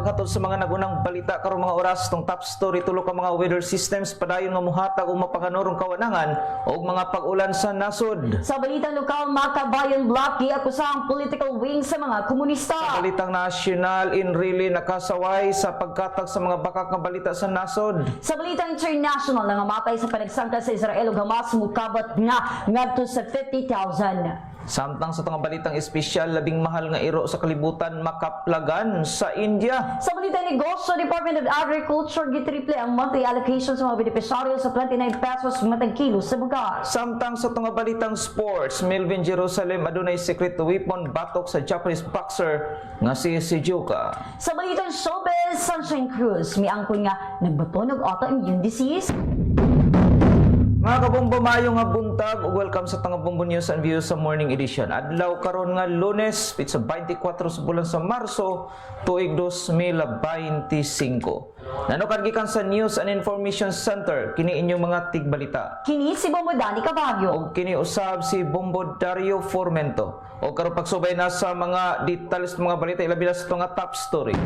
maghatod sa mga nagunang balita karong mga oras tong top story tulo ka mga weather systems padayon nga muhatag og mapanganurong kawanangan og mga pag-ulan sa nasod. Sa balitang lokal, Makabayan Block giakusa ang political wing sa mga komunista. Sa balitang national, Enrile nakasaway sa pagkatag sa mga bakak nga balita sa nasod. Sa balitang international, nangamatay sa panagsangka sa Israel ug Hamas mukabat nga ngadto sa 50,000. Samtang sa tanga balitang espesyal, labing mahal nga iro sa kalibutan makaplagan sa India. Sa balitang negosyo, Department of Agriculture gitriple ang monthly allocation sa mga benepisyaryo sa 29 pesos matag kilo sa bugas. Samtang sa tanga balitang sports, Melvin Jerusalem adunay secret weapon batok sa Japanese boxer nga si Juka. Sa balitang showbiz, Sunshine Cruz miangkon nga nagbaton og autoimmune disease. Mga kabombo, maayong nga buntag ug welcome sa Tanga Bombo News and Views sa Morning Edition. Adlaw karon nga Lunes, pitsa 24 sa bulan sa Marso, tuig 2025. Nanukan gikan sa News and Information Center, kini inyong mga tigbalita. Kini si Bombo Dani Cabagyo. Og kini usab si Bombo Dario Formento. Og karon pagsubay na sa mga details mga balita ilabi na sa nga top story.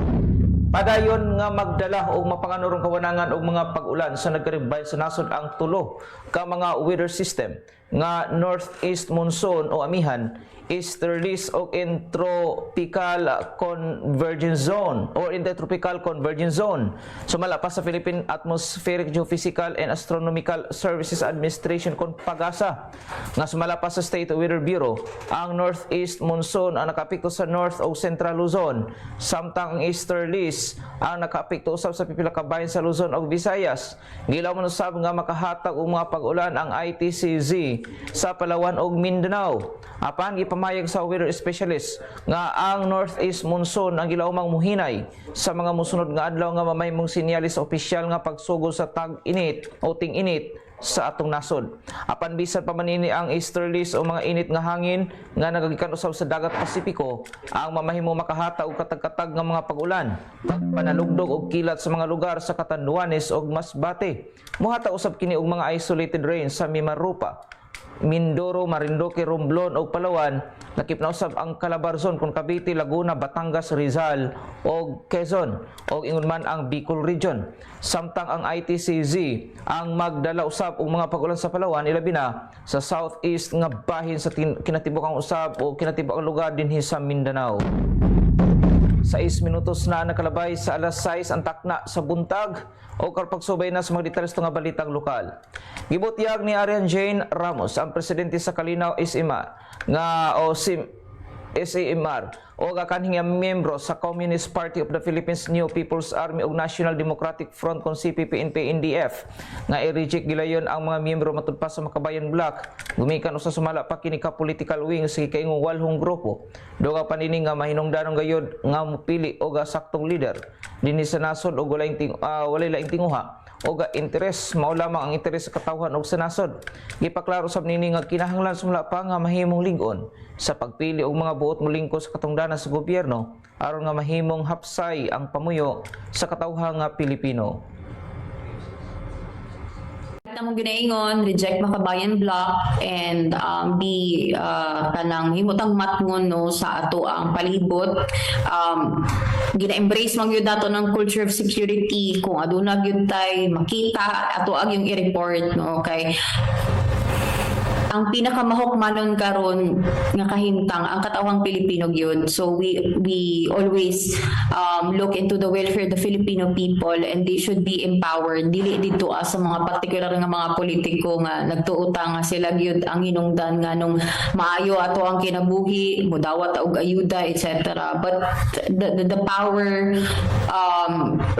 Padayon nga magdala og mapanganurong kawanangan og mga pag-ulan sa nagkaribay sa nasod ang tulo ka mga weather system nga northeast monsoon o amihan, easterlies o intertropical convergence zone or intertropical convergence zone. Sumala pa sa Philippine Atmospheric Geophysical and Astronomical Services Administration kon PAGASA nga sumala pa sa State Weather Bureau ang northeast monsoon ang nakaapekto sa North o Central Luzon, samtang ang easterlies ang nakaapekto usab sa pipila ka bahin sa Luzon ug Visayas. Gilaw man usab nga makahatag og mga pag-ulan ang ITCZ sa Palawan ug Mindanao. Apan gipamayag sa weather specialist nga ang northeast monsoon ang gilaumang muhinay sa mga mosunod nga adlaw nga mamahimong sinyalis sa opisyal nga pagsugod sa tag-init o ting-init sa atong nasod. Apan bisan pa manini ang easterlies o mga init nga hangin nga nagagikan usab sa dagat Pasipiko ang mamahimo makahata og katag-katag nga mga pag-ulan, pagpanalugdog og kilat sa mga lugar sa Catanduanes ug Masbate. Muhata usab kini og mga isolated rain sa Mimaropa, Mindoro, Marinduque, Romblon o Palawan. Nakip na usab ang Calabarzon kung Cavite, Laguna, Batangas, Rizal o Quezon o ingon man ang Bicol region. Samtang ang ITCZ ang magdala usab og mga pag-ulan sa Palawan ilabi na sa southeast nga bahin sa kinatibukang usab o kinatibukang lugar dinhi sa Mindanao. 6 minutos na nakalabay sa alas 6 ang takna sa buntag o karpagsubay na sa mga details nga balitang lokal. Gibutyag ni Arian Jane Ramos, ang presidente sa Kalinaw SMR nga o SAMR o kanhing miyembro sa Communist Party of the Philippines, New People's Army ug National Democratic Front kon CPP-NP-NDF nga i-reject gilayon ang mga miyembro matud pa sa Makabayan Block. Gumikan usa sumala pa kini ka political wing sa kaingong walhong grupo. Duga pa nini nga mahinungdanon gayud nga mupili og saktong leader dinhi sa nasod ug walay laing tinguha o interes mao lamang ang interes sa katawhan og sa nasod. Gipaklaro sab nini nga kinahanglan sumala pa nga mahimong lig-on sa pagpili og mga buot molingkod sa katungdanan sa gobyerno aron nga mahimong hapsay ang pamuyo sa katawhang nga Pilipino. Namong ginaingon reject Makabayan Block and be kanang himutang matngon no sa ato ang palibot. Gina-embrace man gyud nato ng culture of security kung aduna gyud tay makita ato ang yung i-report no kay ang pinakamahukmanon karon nga kahimtang ang katawhang Pilipino gyud. So we always look into the welfare of the Filipino people and they should be empowered. Dili dito sa mga particular nga mga politiko nga nagtuota nga sila gyud ang hinungdan nga nung maayo ato ang kinabuhi, mudawat og ayuda etc. But the power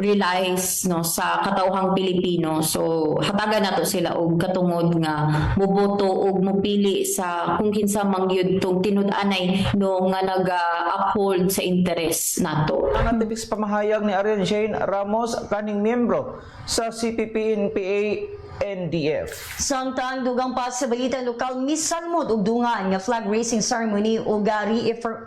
relies no sa katawhang Pilipino. So hatagan nato sila og katungod nga moboto og mupili sa kung kinsa man gyud tong tinud-anay no nga naga-uphold sa interes nato. Ang tibis pamahayag ni Arian Jane Ramos kaning miyembro sa CPP-NPA NDF. Samtang dugang pa sa balitang lokal misalmod ug dungan nga flag raising ceremony ug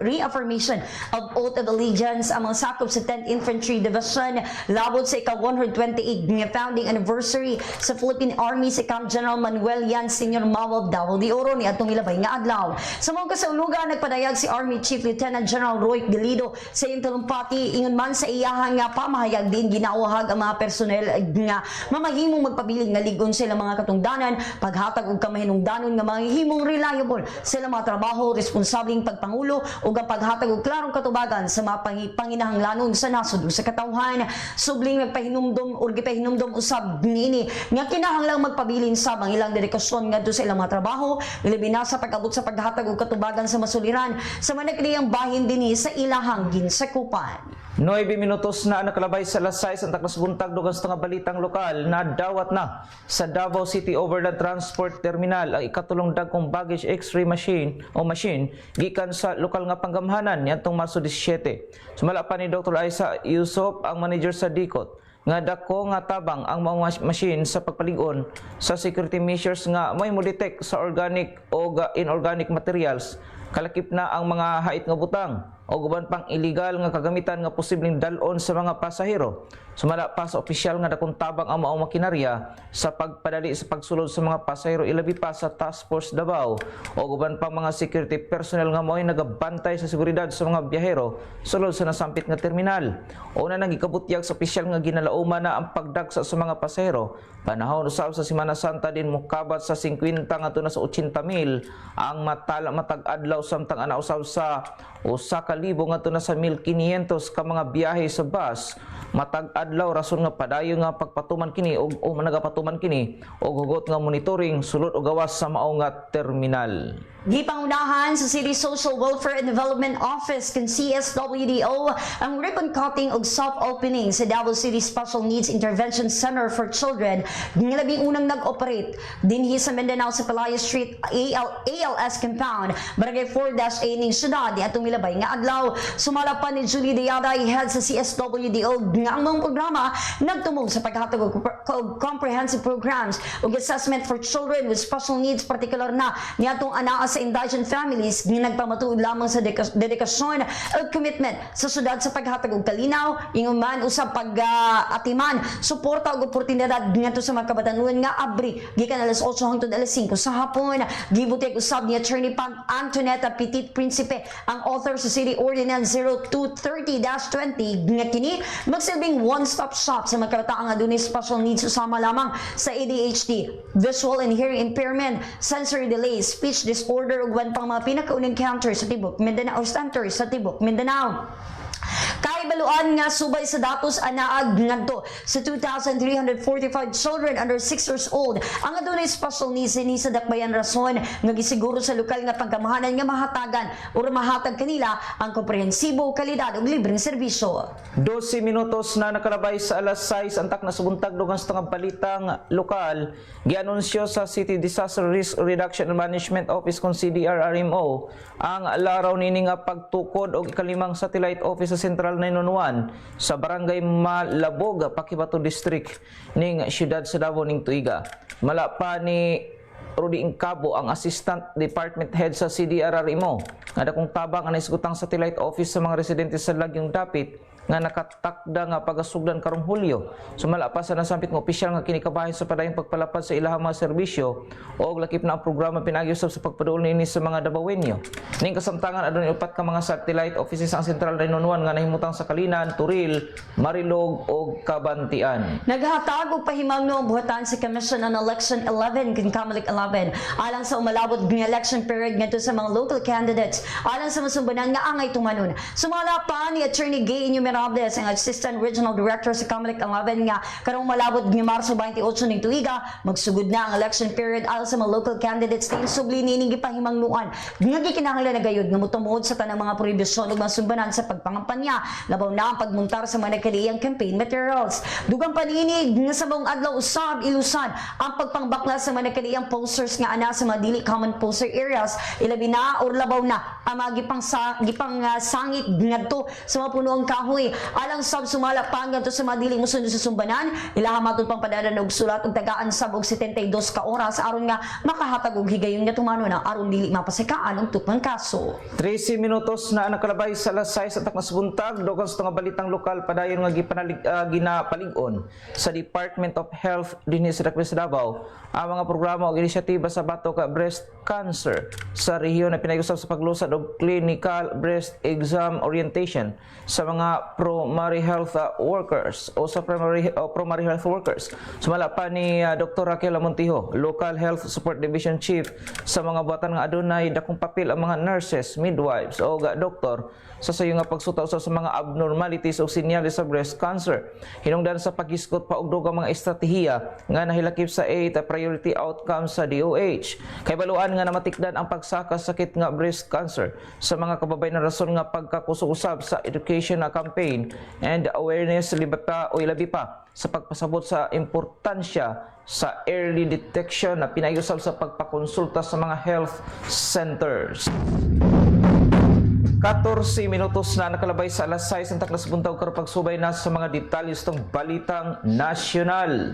reaffirmation of oath of allegiance ang mga sakop sa 10th Infantry Division labot sa ika-128 nga founding anniversary sa Philippine Army si Camp General Manuel Yan Sr. Mawab Davao de Oro ni atong ilabay nga adlaw. Sa mga kasaulugan nagpadayag si Army Chief Lieutenant General Roy Galido sa iyang talumpati ingon man sa iyahan nga pamahayag din ginawahag ang mga personel nga mamahimong magpabiling nga ligon sa ilang mga katungdanan, paghatag og kamahinungdanon nga mahihimong reliable sa ilang mga trabaho, responsableng pagpangulo ug ang paghatag og klarong katubagan sa mga panginahanglanon sa nasod ug sa katawhan. Subling nagpahinumdom or gipahinumdom usab niini nga kinahanglang magpabilin sa ang ilang dedikasyon ngadto sa ilang mga trabaho, ilabi na sa pag-abot sa paghatag og katubagan sa masuliran sa managdiyang bahin dinhi sa ilahang ginsakupan. 9 minutos na nakalabay sa alas 6 ang taklas buntag dugang sa nga balitang lokal na dawat na sa Davao City Overland Transport Terminal ang ikatulong dagkong baggage x-ray machine gikan sa lokal nga panggamhanan niadtong Marso 17. Sumala pa ni Dr. Aisa Yusuf ang manager sa DICOT nga dako nga tabang ang mga machine sa pagpalig-on sa security measures nga may mo-detect sa organic o inorganic materials, kalakip na ang mga hait nga butang o guban pang illegal nga kagamitan nga posibleng dalon sa mga pasahero. Sumala pa sa opisyal nga dakong tabang ang maong makinarya sa pagpadali sa pagsulod sa mga pasahero, ilabi pa sa Task Force Davao o guban pang mga security personnel nga mao'y nagabantay sa seguridad sa mga biyahero sulod sa nasampit nga terminal. Una nang gikabutyag sa opisyal nga ginalauma na ang pagdagsa sa mga pasahero. Panahon usab sa Semana Santa din mukabat sa 50 ngadto na sa 80,000 ang matag adlaw samtang ana usab sa 1,000 ngadto na sa 1,500 ka mga biyahe sa bus matag adlaw, rason nga padayon nga pagpatuman kini o nagapatuman kini og hugot nga monitoring sulod og gawas sa mao nga terminal. Gipangunahan sa City Social Welfare and Development Office kan CSWDO ang ribbon cutting ug soft opening sa Davao City Special Needs Intervention Center for Children nga labing unang nag-operate dinhi sa Mindanao sa Palaya Street ALS Compound, Barangay 4-A ning syudad di atong milabay nga adlaw. Sumala pa ni Julie Diaday, head sa CSWDO, nga ang mga programa nagtumong sa paghatag og comprehensive programs ug assessment for children with special needs, particular na niadtong anaa sa indigent families nga nagpamatuod lamang sa dedikasyon ug commitment sa syudad sa paghatag og kalinaw, ingon man usab pag-atiman, suporta ug oportunidad ngadto sa mga kabatanuan nga abri gikan alas 8 hangtod alas 5 sa hapon. Gibutyag usab ni Attorney Pam Antoneta Petit Principe, ang author sa City Ordinance 0230-20 nga kini magsilbing one-stop shop sa mga kabataang nga dunay special needs usama lamang sa ADHD, visual and hearing impairment, sensory delays, speech disorder ug wan pang mga pinakaunang counter sa tibok Mindanao center sa tibok Mindanao. Kaibaluan nga subay sa datos anaag ngadto sa 2,345 children under 6 years old ang adunay special needs ni sa dakbayan rason nga gisiguro sa lokal nga pagkamahanan nga mahatagan o mahatag kanila ang komprehensibo, kalidad ug libreng serbisyo. 12 minutos na nakalabay sa alas 6 ang takna sa buntag dugang sa balitang lokal. Gianunsyo sa City Disaster Risk Reduction and Management Office kon CDRRMO ang laraw nini nga pagtukod og ikalimang satellite office sa Central 911 sa Barangay Malabog, Paquibato District ning siyudad sa Davao ning tuiga. Mala pa ni Rudy Incabo, ang Assistant Department Head sa CDRRMO, nga dakong tabang ang naisgutang satellite office sa mga residente sa Lagyong Dapit nga nakatakda nga pagasugdan karong Hulyo. Sumala pa sa nasampit nga opisyal nga kinikabahin sa padayong pagpalapad sa ilahang mga serbisyo o lakip na ang programa pinag-usab sa pagpaduol niini sa mga Davaoenyo. Ning kasamtangan adunay upat ka mga satellite offices ang Central 911 nga nahimutang sa Kalinan, Turil, Marilog ug Kabantian. Naghatag og pahimangno ang buhatan sa Commission on Election 11 kan Kamalik 11 alang sa umalabot ng election period ngadto sa mga local candidates alang sa masumbanan nga angay tumanon. Sumala pa ni Attorney Gay Inumerables, ang Assistant Regional Director sa Kamalik 11 nga karong malabot ng Marso 28 ning tuiga magsugod na ang election period alang sa mga local candidates din subli nining gipahimangnuan nga gikinahanglan na gayud nga motumuod sa tanang mga prohibisyon ug masumbanan sa pagpangampanya labaw na ang pagmuntar sa mga nakaliyang campaign materials. Dugang paninig nga sa buong adlaw usab ilusan ang pagpangbaklas sa mga nakaliyang posters nga ana sa mga dili common poster areas, ilabi na or labaw na ang mga gipang sangit ngadto sa mga punuang kahoy alang sab sumala pa ngadto sa mga dili mosunod sa sumbanan. Ilaha matud pang padanan og sulat og tagaan sab og 72 ka oras aron nga makahatag og higayon nga tumano na aron dili mapasikaan og tupang kaso. 13 minutos na nakalabay sa alas 6 at taknas buntag dogan sa mga balitang lokal padayon nga ginapalig-on sa Department of Health dinhi sa Dakbayan sa Davao ang mga programa o inisyatiba sa batok ka breast cancer sa rehiyon na pinag-usap sa paglusad og clinical breast exam orientation sa mga primary health workers o sa primary health workers. Sumala pa ni Dr. Raquel Montijo, Local Health Support Division Chief sa mga buhatan nga adunay dakong papel ang mga nurses, midwives o doktor sa sayo nga pagsuta usab sa mga abnormalities o sinyales sa breast cancer. Hinungdan sa paghiskot pa og dugang mga estratehiya nga nahilakip sa 8 priority outcomes sa DOH. Kay baluan nga namatikdan ang pagsaka sakit nga breast cancer sa mga kababayan na rason nga pagkakusog-usab sa education campaign and awareness libata o ilabi pa sa pagpasabot sa importansya sa early detection na pinayusab sa pagpakonsulta sa mga health centers. 14 minutos na nakalabay sa alas 6 ang taknas buntaw karon pagsubay na sa mga detalles tong balitang nasyonal.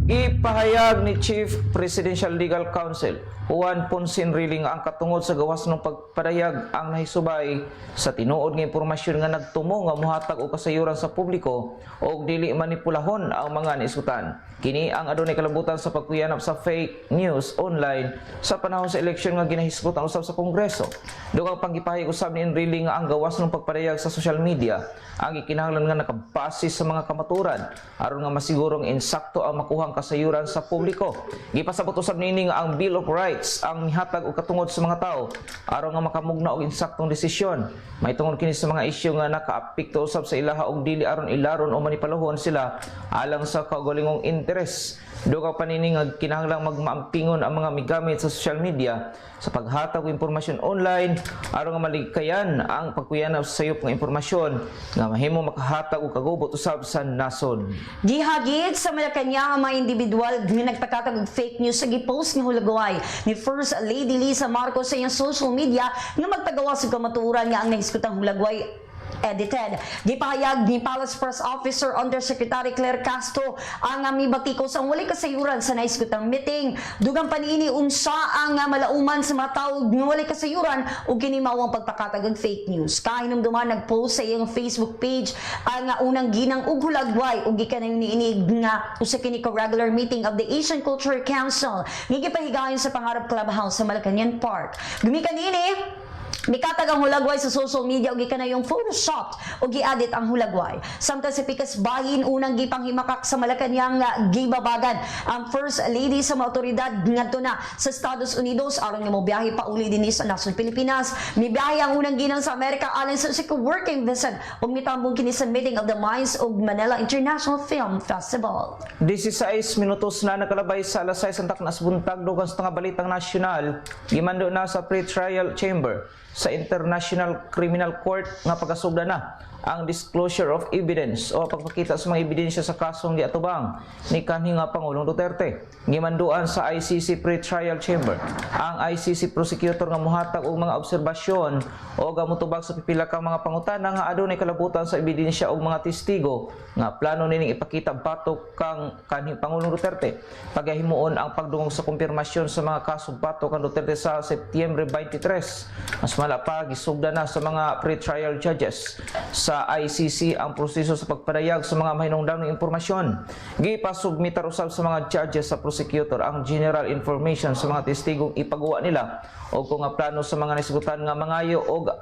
Ipahayag ni Chief Presidential Legal Counsel Juan Ponce Enrile nga ang katungod sa gawas ng pagpadayag ang nahisubay sa tinuod nga impormasyon nga nagtumo nga muhatag og kasayuran sa publiko og dili manipulahon ang mga naisutan. Kini ang adunay kalabutan sa pagkuyanap sa fake news online sa panahon sa eleksyon nga ginahisgot ang usab sa Kongreso. Dugang panggipahayag usab ni Enrile nga ang gawas ng pagpadayag sa social media ang ikinahanglan nga nakabase sa mga kamaturan aron nga masigurong insakto ang makuhang kasayuran sa publiko. Gipasabot usab nini nga ang Bill of Rights ang mihatag og katungod sa mga tao aron nga makamugna og insaktong desisyon. May tungod kini sa mga isyu nga nakaapekto usab sa ilaha og dili aron ilaron o manipulahon sila alang sa kaugalingong interes. Dugang panini nga kinahanglang magmaampingon ang mga migamit sa social media sa paghatag og impormasyon online aron nga malikayan ang pagkuyanap sa sayop nga impormasyon nga mahimo makahatag og kagubot usab sa nason. Gihagit sa Malacañang mga individual nga nagpakatag og fake news sa gipost nga hulagway ni First Lady Lisa Marcos sa iyang social media nga magpagawas og kamatuoran nga ang nahiskutang hulagway edited. Gipahayag ni Palace Press Officer Undersecretary Claire Castro ang mibatikos ang walay kasayuran sa naiskutang meeting. Dugang panini unsa ang malauman sa mga tao nga walay kasayuran ug kini mao ang pagpakatag og fake news. Kahinumduman nagpost sa iyang Facebook page ang unang ginang ug hulagway ug gikanang niinig nga usa kini ka regular meeting of the Asian Culture Council nga gipahigayon sa Pangarap Clubhouse sa Malacañang Park. Gumikan niini mikatag ang hulagway sa social media ug gikanayong photoshopped ug gi-edit ang hulagway. Samtang sa pikas bahin unang gipanghimakak sa Malacañang gibabagan ang First Lady sa mga otoridad ngadto na sa Estados Unidos aron nga mobiyahe pa uli dinhi sa nasod Pilipinas. Mibiyahe ang unang ginang sa Amerika alang sa working visit ug mitambong kini sa meeting of the minds ug Manila International Film Festival. 16 minutos na nakalabay sa alas 6 ang taknas buntag dugang sa mga balitang nasyonal. Gimando na sa pre-trial chamber sa International Criminal Court nga pagkasugda na ang disclosure of evidence o pagpakita sa mga ebidensya sa kasong giatubang ni kanhi nga Pangulong Duterte. Gimanduan sa ICC Pre-Trial Chamber ang ICC prosecutor nga mohatag og mga obserbasyon o gamutubag sa pipila ka mga pangutana nga adunay kalabutan sa ebidensya og mga testigo nga plano nining ipakita batok kang kanhi Pangulong Duterte. Pagahimuon ang pagdungog sa kumpirmasyon sa mga kasong batok kang Duterte sa Setyembre 23. Mas mala pa gisugda na sa mga pre-trial judges sa ICC ang proseso sa pagpadayag sa mga mahinungdanong impormasyon. Gipasubmitar usab sa mga judges sa prosecutor ang general information sa mga testigong ipagawa nila o kung nga plano sa mga naisgutan nga mangayo og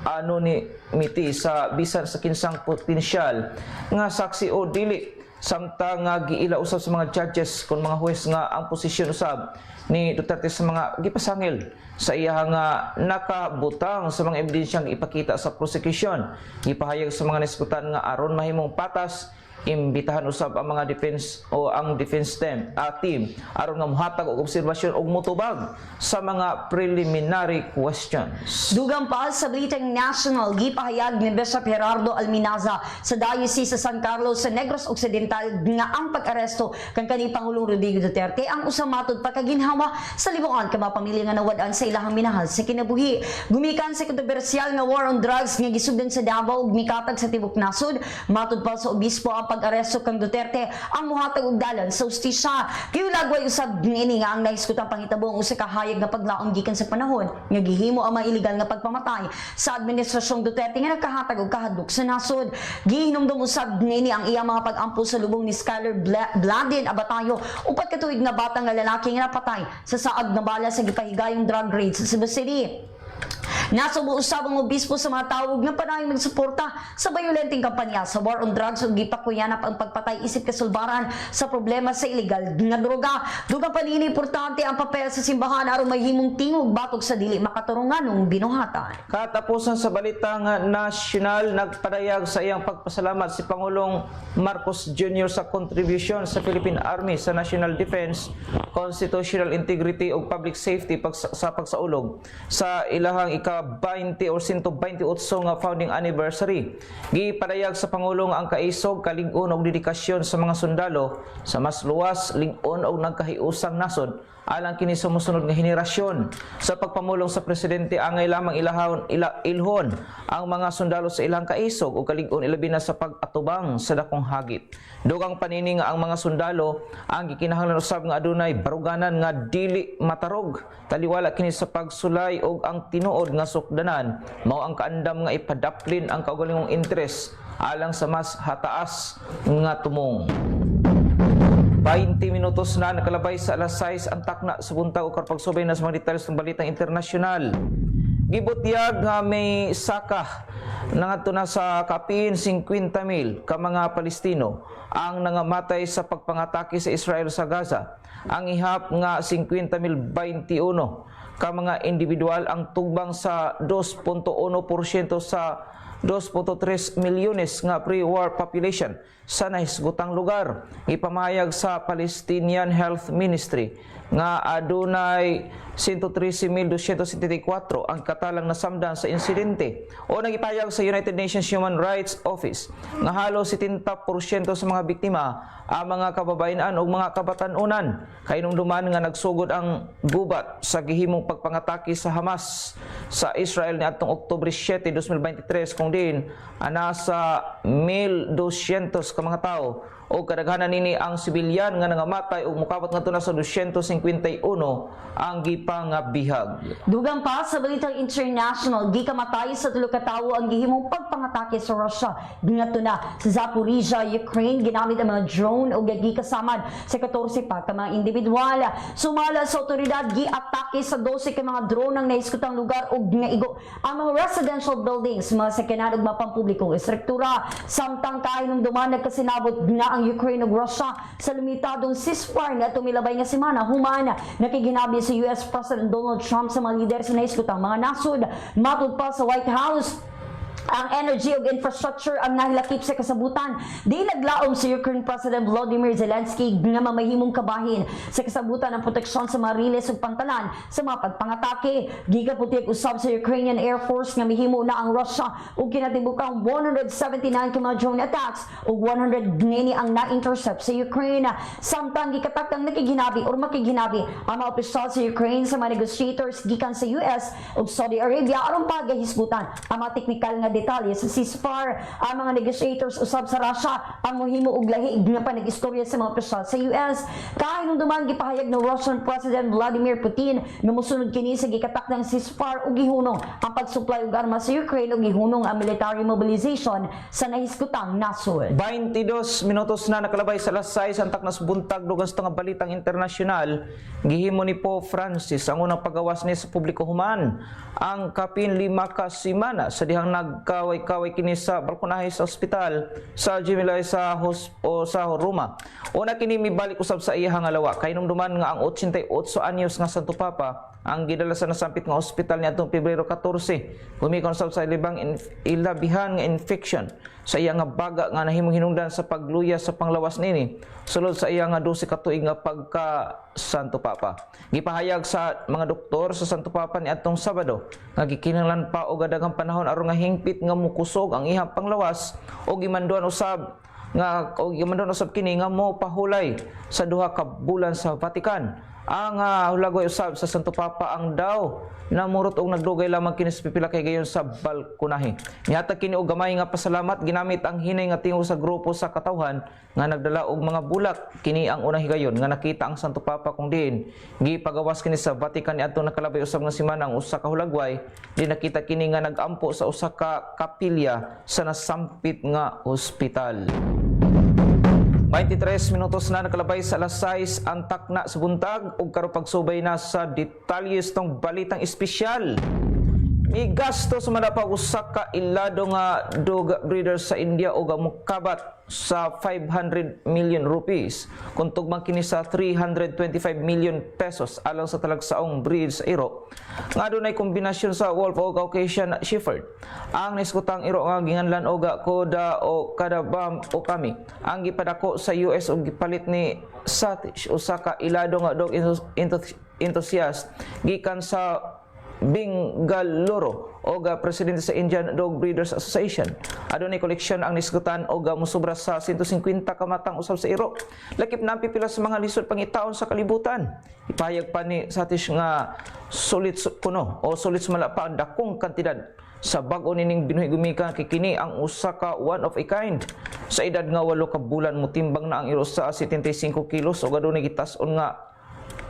anonymity sa bisan sa kinsang potensyal nga saksi o dili. Samtang giila usab sa mga judges kung mga huwes nga ang posisyon usab ni Duterte sa mga gipasangil sa iya nga nakabutang sa mga ebidensyang ipakita sa prosecution. Gipahayag sa mga nisgutan nga aron mahimong patas imbitahan usab ang mga defense o ang defense team aron nga mohatag og obserbasyon og motubag sa mga preliminary questions. Dugang pa sa Balitang National, gipahayag ni Bishop Gerardo Alminaza sa Diocese sa San Carlos sa Negros Occidental nga ang pag-aresto kang kanhi Pangulong Rodrigo Duterte ang usamatod pagkaginhawa sa libuan ka mga pamilya nga nawad-an sa ilahang minahal sa kinabuhi. Gumikan sa kontrobersyal nga war on drugs nga gisugdan sa Davao ug mikatag sa tibok nasod, matud pa sa obispo ang pag-aresto kang Duterte ang muhatag og dalan sa ustisya. Kiulagway usab niini nga ang nahiskutang panghitabo usa ka hayag nga paglaom gikan sa panahon nga gihimo ang mga illegal nga pagpamatay sa administrasyong Duterte nga nagkahatag og kahadlok sa nasod. Gihinumdum usab niini ang iyang mga pag-ampo sa lubong ni Skyler Bladin Abatayo, upat ka tuig na batang nga lalaki nga napatay sa saag na bala sa gipahigayong drug raid sa Cebu City. Nasubo usab ang obispo sa mga tawag nga panayong nagsuporta sa bayolenteng kampanya sa war on drugs ug gipakuyanap ang pagpatay isip kasulbaran sa problema sa illegal nga droga. Dugang panini importante ang papel sa simbahan aron mahimong tingog batok sa dili makaturungan ng binuhatan. Katapusan sa balitang nasyonal, nagpadayag sa iyang pagpasalamat si Pangulong Marcos Jr. sa kontribusyon sa Philippine Army sa national defense, constitutional integrity ug public safety sa pagsaulog sa ilahang ika-20 o 128 nga founding anniversary. Gipadayag sa Pangulo nga ang kaisog, kalig-on ug dedikasyon sa mga sundalo sa mas luwas, lig-on ug nagkahiusang nasod alang kini sa mosunod nga henerasyon. Sa pagpamulong sa presidente, angay lamang ilhon ang mga sundalo sa ilang kaisog ug kalig-on ilabi na sa pag-atubang sa dakong hagit. Dugang panini nga ang mga sundalo ang gikinahanglan usab nga adunay baruganan nga dili matarog, taliwala kini sa pagsulay ug ang tinuod nga sukdanan mao ang kaandam nga ipadaplin ang kaugalingong interes alang sa mas hataas nga tumong. 20 minutos na nakalabay sa alas 6 ang takna sa buntag o karpagsubay na sa mga details ng balitang internasyonal. Gibutyag nga may saka nangadto na sa kapin 50,000 ka mga Palestino ang nangamatay sa pagpangatake sa Israel sa Gaza. Ang ihap nga 50,021 ka mga individual ang tugbang sa 2.1% sa 2.3 milyones nga pre-war population sa nahisgutang lugar. Ipamahayag sa Palestinian Health Ministry nga adunay 113,274 ang katalang nasamdan sa insidente. O nagipahayag sa United Nations Human Rights Office nga halos 70% sa mga biktima ang mga kababayenan o mga kabatanunan. Kainumduman nga nagsugod ang gubat sa gihimong pagpangatake sa Hamas sa Israel niadtong Oktubre 7, 2023 kung din nasa 1,200 ka mga tao o kadaghanan nini ang sibilyan nga nangamatay o mukabot ngadto na sa 251 ang gipangabihag. Dugang pa sa balitang international, gikamatay sa tulo ka tawo ang gihimong pagpangatake sa Russia ngadto na sa Zaporizhia, Ukraine, ginamit ang mga drone o gikasamad sa 14 pa ka mga individual. Sumala sa otoridad, giatake sa 12 ka mga drone ang nahiskutang lugar ug naigo ang mga residential buildings, mga sakyanan ug mapampublikong estruktura. Samtang kahinumduman nagkasinabot na ang Ukraine ug Russia sa limitadong ceasefire nga tumilabay nga semana human nakiginabi sa US President Donald Trump sa mga lider sa naiskutang mga nasod. Matud pa sa White House, ang energy ug infrastructure ang nahilakip sa kasabutan. Di naglaom si Ukraine President Volodymyr Zelensky nga mamahimong kabahin sa kasabutan ng proteksyon sa mga riles ug pantalan sa mga pagpangatake. Gigaputik usab sa Ukrainian Air Force nga mihimo na ang Russia ug kinatibukang 179 ka mga drone attacks ug 100 nini ang na-intercept sa Ukraine. Samtang gikatakang nakiginabi or makiginabi ang mga opisyal sa Ukraine sa mga negotiators gikan sa US ug Saudi Arabia aron pagahisgutan ang mga teknikal nga detalye sa ceasefire. Ang mga negotiators usab sa Russia ang mohimo og lahi nga panag-istorya sa mga opisyal sa US. Kahinumduman gipahayag ng Russian President Vladimir Putin nga mosunod kini sa gikatakdang ceasefire ug gihunong ang pagsuplay og armas sa Ukraine ug gihunong ang military mobilization sa nahiskutang nasod. 22 minutos na nakalabay sa alas 6 ang taknas buntag dugang sa balitang internasyonal. Gihimo ni Pope Francis ang unang pagawas niya sa publiko human ang kapin 5 ka semana sa dihang nagkaway-kaway kini sa balkonahe sa ospital sa Gemelli sa Roma. Una kini mibalik usab sa iyang alawa. Kahinumduman nga ang 88 anyos nga Santo Papa ang gidala sa nasampit nga ospital niadtong Pebrero 14. Gumikon usab sa ilabihan nga infection sa iya nga baga nga nahimong hinungdan sa pagluya sa panglawas nini sulod sa iya nga 12 ka tuig nga pagka Santo Papa. Gipahayag sa mga doktor sa Santo Papa niadtong Sabado nga gikinahanglan pa og daghang panahon aron nga hingpit nga mukusog ang iyang panglawas o gimanduan usab kini nga mo pahulay sa duha ka bulan sa Vatican. Ang hulagoy usab sa Santo Papa ang daw namurot og nagdugay lamang kini sa pipila kay gayon sa balkonahe. Nihatag kini og gamay nga pasalamat ginamit ang hinay nga tingog sa grupo sa katawhan nga nagdala og mga bulak. Kini ang unang higayon nga nakita ang Santo Papa kung diin gipagawas kini sa Vatican niadtong nakalabay usab nga semana ang usa ka hulagway. Di nakita kini nga nagampo sa usa ka kapilya sa nasampit nga ospital. 23 minutos na nakalabay sa alas 6 ang takna sa buntag ug karon pagsubay na sa detalyes tong balitang espesyal. Migasto sa madapag usa ka ilado nga dog breeder sa India og mukabat sa 500 million rupees kung tugmang kini sa 325 million pesos alang sa talagsaong breed sa iro nga adunay kombinasyon sa wolf o Caucasian Shepherd. Ang niskutang iro nga ginganlan og Koda o Kadabam o kami ang gipadako sa US og gipalit ni Satish usa ka ilado nga dog enthusiast gikan sa Bengaluru o presidente sa Indian Dog Breeders Association. Adunay koleksyon ang nisgutan o musubra sa 150 ka matang usab sa iro. Lakip na pipila sa mga lisod pangitaon sa kalibutan. Ipahayag pa ni Satish nga sulit kuno o sulit sumala pa ang dakong kantidad sa bag-o nining binuhigumika kikini ang usa ka one of a kind. Sa edad nga 8 ka bulan mutimbang na ang iro sa 75 kilos o adunay gitas-on nga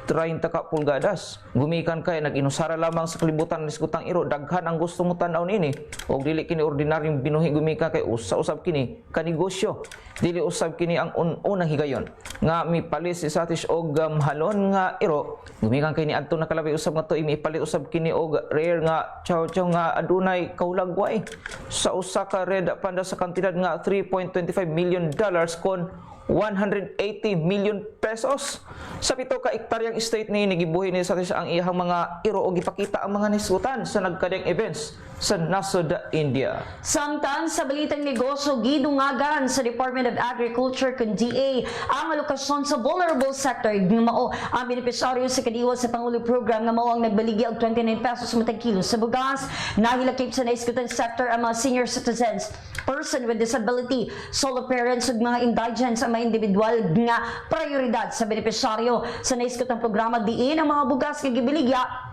30 ka pulgadas. Gumikan kay nag-inusara lamang sa kalibutan ng iskutang iro. Daghan ang gusto mo tanaw nini. O dili kini ordinaryong binuhi gumikan kay usab kini kanegosyo. Dili usab kini ang unang higayon. Nga mipalit si Satish og halon nga iro. Gumikan kay ni adto nakalabay usab nga tuig mipalit usab kini og rare nga chow nga adunay kahulagway. Sa usa ka red panda sa kantidad nga $3.25 million kon 180 million pesos. Sa 7 ka ektaryang estate ni gibuhi ni Satish ang iyang mga iro o gipakita ang mga nisgutan sa nagkadeng events sa nasod India. Samtang sa balitang negosyo, gidungagan sa Department of Agriculture kun DA ang alokasyon sa vulnerable sector. Mao ang benepisyaryo sa kadiwa sa Pangulo program nga mao ang nagbaligi og 29 pesos matag kilo sa bugas. Nahilakip sa naisgutan sector ang mga senior citizens, person with disability, solo parents ug mga indigents ang mga individual nga prioridad sa benepisyaryo sa naisgutang programa diin ang mga bugas nga gibiligya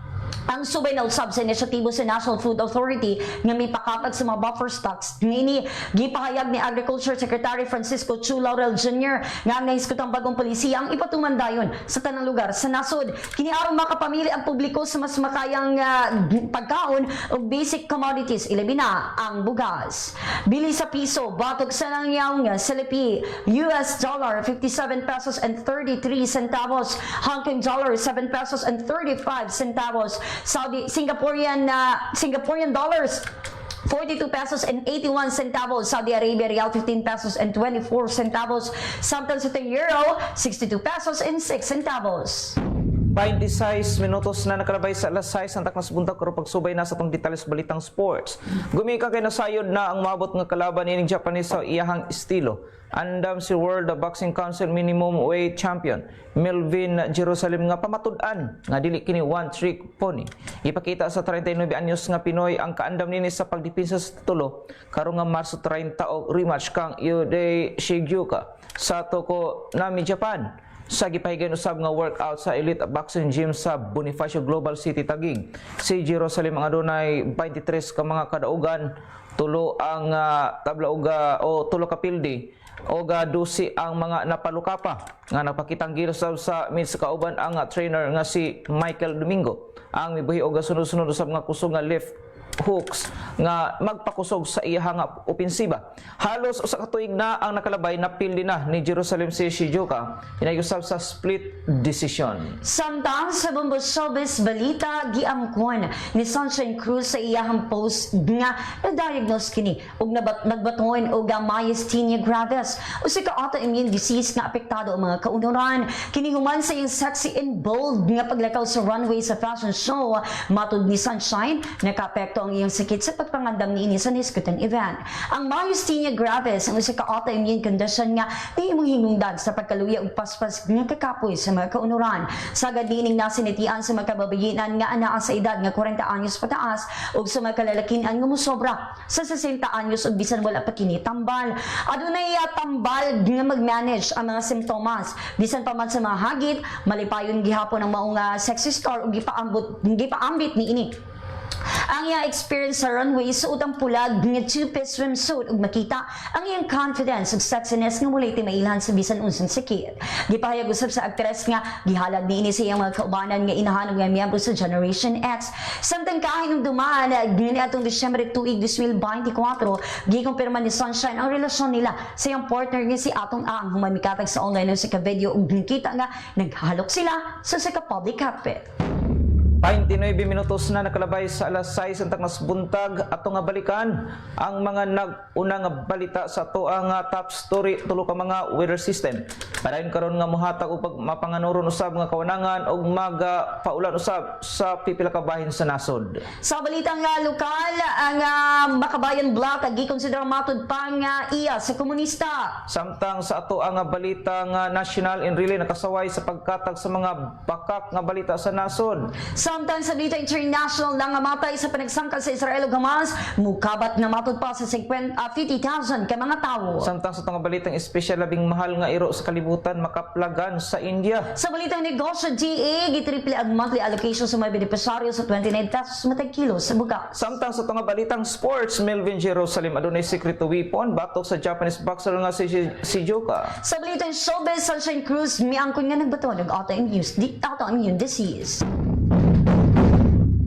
ang subay na usab sa inisyatibo sa National Food Authority nga may pakatag sa mga buffer stocks. Ngini, gipahayag ni Agriculture Secretary Francisco Chu Laurel Jr. nga ang nahiskutang bagong polisiya ang ipatumandayon sa tanang lugar sa nasod. Kini aron makapamili ang publiko sa mas makayang pagkaon o basic commodities, ilabi na ang bugas. Bili sa piso, batok sa nangyaw nga Selipi, US dollar 57 pesos and 33 centavos, Hong Kong dollar 7 pesos and 35 centavos, Singaporean dollars 42 pesos and 81 centavos, Saudi Arabia Real 15 pesos and 24 centavos, samtang sa euro 62 pesos and 6 centavos. 26 minutos na nakalabay sa alas 6 ang taknas buntag karon pagsubay na sa tong detalles balitang sports. Gumika kay nasayod na ang maabot nga kalaban ining Japanese sa iyahang estilo. Andam si World Boxing Council minimum weight champion Melvin Jerusalem nga pamatud-an nga dili kini one trick pony. Ipakita sa 39 anyos nga Pinoy ang kaandam nini sa pagdepensa sa titulo karon nga Marso 30 og rematch kang Yudai Shigyuka sa Tokonami, Japan. Sa gipahigayon usab nga workout sa Elite Boxing Gym sa Bonifacio Global City, Taguig. Si Jerusalem ang adunay 23 ka mga kadaugan, tulo ang tulo ka pildi o dusi ang mga napalukapa nga napakitang gilos sa midst kauban ang trainer nga si Michael Domingo. Ang mibuhi og sunod-sunod usab nga kusog nga left Hawks nga magpakusog sa iyahang opensiba. Halos usa ka tuig na ang nakalabay na pildi na ni Jerusalem City Shijuoka hinayusab sa split decision. Samtang sa Bombo Showbiz balita giamkon ni Sunshine Cruz sa iyahang post nga na-diagnose kini ug nagbaton og myasthenia gravis o sa autoimmune disease nga apektado ang mga kaunuran. Kini human sa iyang sexy and bold nga paglakaw sa runway sa fashion show. Matud ni Sunshine, nakaapekto ang iyang sakit sa pagpangandam niini sa niskutan event. Ang myasthenia gravis ang usa ka autoimmune condition nga di imong hinungdan sa pagkaluya og paspas nga kakapoy sa mga kaunuran. Sagad niining nasinitian sa mga kababayenan nga anaa sa edad nga 40 anyos pataas ug sa mga kalalakian nga mosobra sa 60 anyos ug bisan wala pa kini tambal. Adunay tambal nga mag-manage ang mga simptomas bisan pa man sa mga hagit, malipayon gihapon ang maong sexy star ug gipaambit niini. Ang iyang experience sa runway suot ang pulag nga two-piece swimsuit ug makita ang iyang confidence ug sexiness nga walay timailhan sa bisan unsang sakit. Gipahayag usab sa aktres nga gihalad niini sa iyang mga kaubanan nga inahan nga miyembro sa Generation X. Samtang kahinumduman gini atong Disyembre tuig 2024 gikumpirma ni Sunshine ang relasyon nila sa iyang partner nga si Atong Ang humamikatag sa online sa ka-video ug nakita nga naghalok sila sa public outfit. 29 minutos na nakalabay sa alas 6 ang tangnas buntag ato nga balikan ang mga nag-una nga balita sa ato ang top story tulo ka mga weather system. Padayon karon nga mohatag og mapanganuron usab nga kawanangan og magpaulan usab sa pipila ka bahin sa nasod. Sa balitang lokal, ang Makabayan Block gikonsidera matud pa nga iya sa komunista. Samtang sa ato ang balita nga national and relay nakasaway sa pagkatag sa mga bakak nga balita sa nasod. Samtang sa balita international nga matay sa panagsangkal sa Israel ug Hamas, mukabat na matud pa sa 50,000 ka mga tawo. Samtang sa itong balitang espesyal labing mahal nga iro sa kalibutan makaplagan sa India. Sa balitang negosyo GA, gitriple ang monthly allocation sa mga benepisaryo sa 29 pesos matag kilo sa bugas. Samtang sa itong balitang sports, Melvin Jerusalem adunay secret weapon batok sa Japanese boxer nga si Shijuoka. Sa balitang showbiz, Sunshine Cruz miangkon nga nagbaton og autoimmune disease.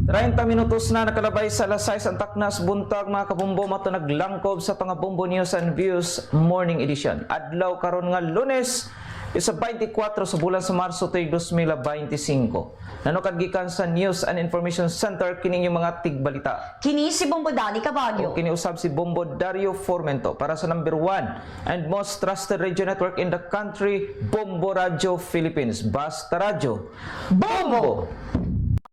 30 minutos na nakalabay sa alas 6 ang taknas buntag mga kabombo mato naglangkob sa mga Bombo News and Views Morning Edition. Adlaw karon nga Lunes, isa 24 sa bulan sa Marso tuig 2025. Nanukad gikan sa News and Information Center kining yung mga tigbalita. Kini si Bombo Dali Caballo. Kini usab si Bombo Dario Formento para sa number 1 and most trusted radio network in the country, Bombo Radio Philippines. Basta Radio. Bombo!